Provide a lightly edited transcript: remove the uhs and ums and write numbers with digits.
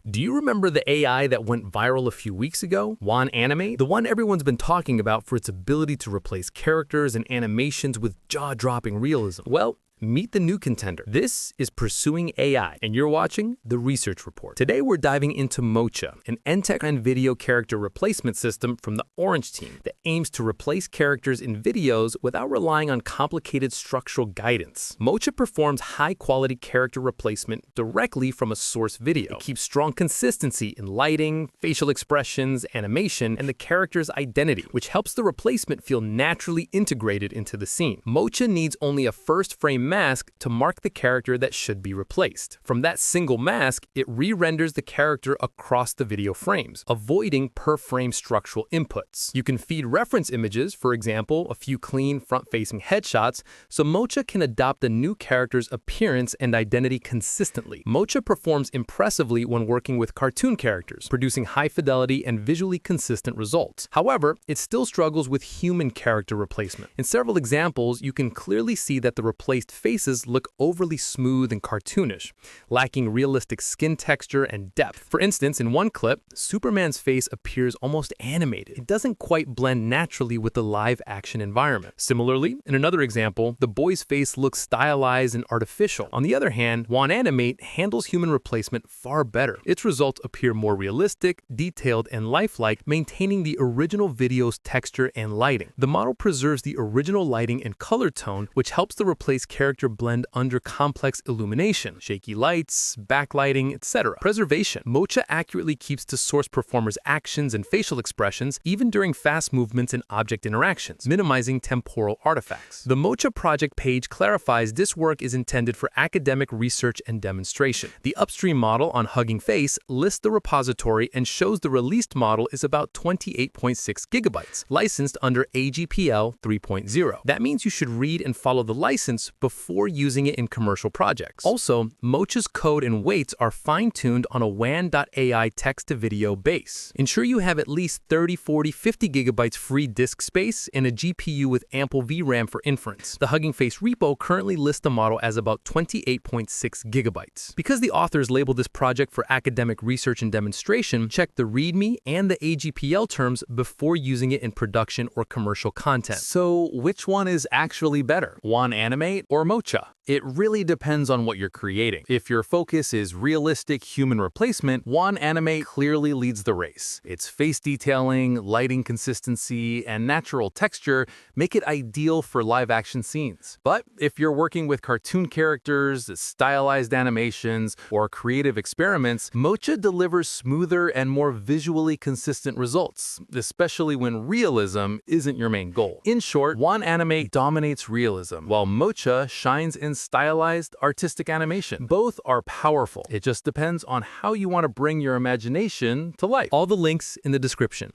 Do you remember the AI that went viral a few weeks ago? Wan Animate? The one everyone's been talking about for its ability to replace characters and animations with jaw-dropping realism. Well, meet the new contender. This is Pursuing AI, and you're watching The Research Report. Today, we're diving into MoCha, an end-to-end video character replacement system from the Orange team that aims to replace characters in videos without relying on complicated structural guidance. MoCha performs high-quality character replacement directly from a source video. It keeps strong consistency in lighting, facial expressions, animation, and the character's identity, which helps the replacement feel naturally integrated into the scene. MoCha needs only a first-frame mask to mark the character that should be replaced. From that single mask, it re-renders the character across the video frames, avoiding per-frame structural inputs. You can feed reference images, for example, a few clean front-facing headshots, so MoCha can adopt the new character's appearance and identity consistently. MoCha performs impressively when working with cartoon characters, producing high-fidelity and visually consistent results. However, it still struggles with human character replacement. In several examples, you can clearly see that the replaced faces look overly smooth and cartoonish, lacking realistic skin texture and depth. For instance, in one clip, Superman's face appears almost animated. It doesn't quite blend naturally with the live-action environment. Similarly, in another example, the boy's face looks stylized and artificial. On the other hand, Wan Animate handles human replacement far better. Its results appear more realistic, detailed, and lifelike, maintaining the original video's texture and lighting. The model preserves the original lighting and color tone, which helps the replaced character blend under complex illumination, shaky lights, backlighting, etc. Preservation. MoCha accurately keeps to source performers' actions and facial expressions, even during fast movements and object interactions, minimizing temporal artifacts. The MoCha project page clarifies this work is intended for academic research and demonstration. The upstream model on Hugging Face lists the repository and shows the released model is about 28.6 gigabytes, licensed under AGPL 3.0. That means you should read and follow the license before using it in commercial projects. Also, MoCha's code and weights are fine-tuned on a WAN.AI text-to-video base. Ensure you have at least 30, 40, 50 gigabytes free disk space and a GPU with ample VRAM for inference. The Hugging Face repo currently lists the model as about 28.6 gigabytes. Because the authors labeled this project for academic research and demonstration, check the README and the AGPL terms before using it in production or commercial content. So, which one is actually better, Wan Animate or MoCha? It really depends on what you're creating. If your focus is realistic human replacement, Wan Animate clearly leads the race. Its face detailing, lighting consistency, and natural texture make it ideal for live-action scenes. But if you're working with cartoon characters, stylized animations, or creative experiments, MoCha delivers smoother and more visually consistent results, especially when realism isn't your main goal. In short, Wan Animate dominates realism, while MoCha shines in stylized, artistic animation. Both are powerful. It just depends on how you want to bring your imagination to life. All the links in the description.